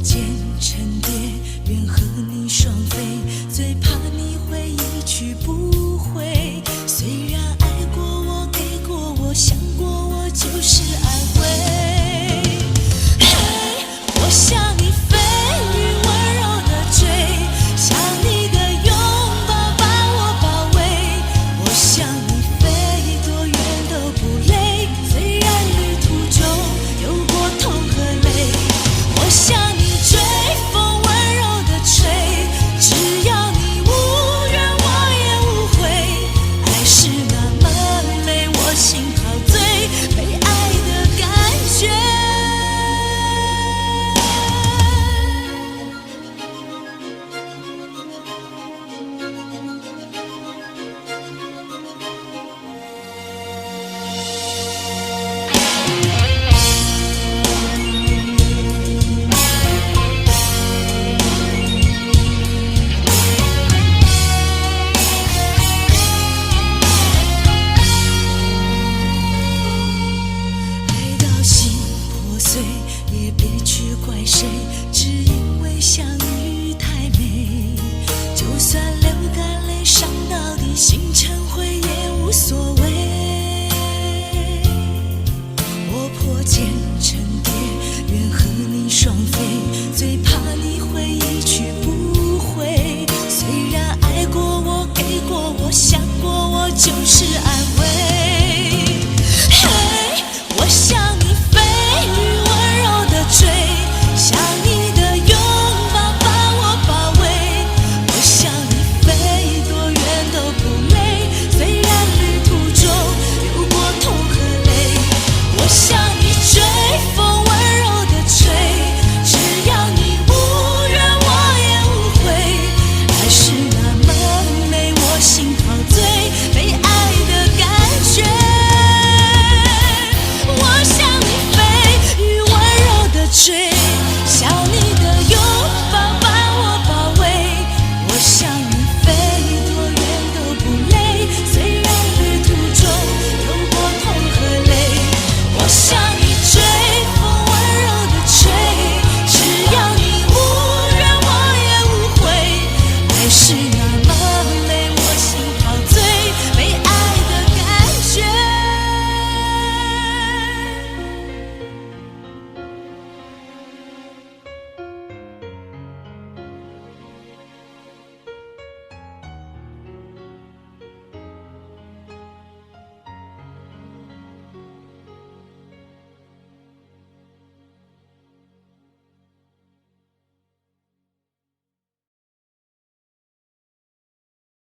茧成蝶，愿和你双飞，最怕你会一去不回。虽然爱过我，给过我，想过我，就是安慰。嘿，我向你飞，雨温柔的追，想你的拥抱把我包围。我向你飞，多远都不累，虽然旅途中有过痛和泪。我向你追，风温柔的吹，只要你无怨我也无悔。爱是那么美，我心陶醉，被爱的感觉。爱到心破碎，也别去怪谁，只因为相遇太美。就算流干泪，伤到底，心成灰也无所谓。我破茧成蝶，愿和你双飞，最怕你会一去不回。虽然爱过我，给过我，想过我，就是安慰。嘿，我向你飞，雨温柔的追，想你的拥抱把我包围。我向你飞，多远都不累，虽然旅途中有过痛和泪。我向你追，风温柔的吹，只要你无怨我也无悔。爱是那么美，我心陶醉，被爱的感觉。我向你飞，雨温柔的追。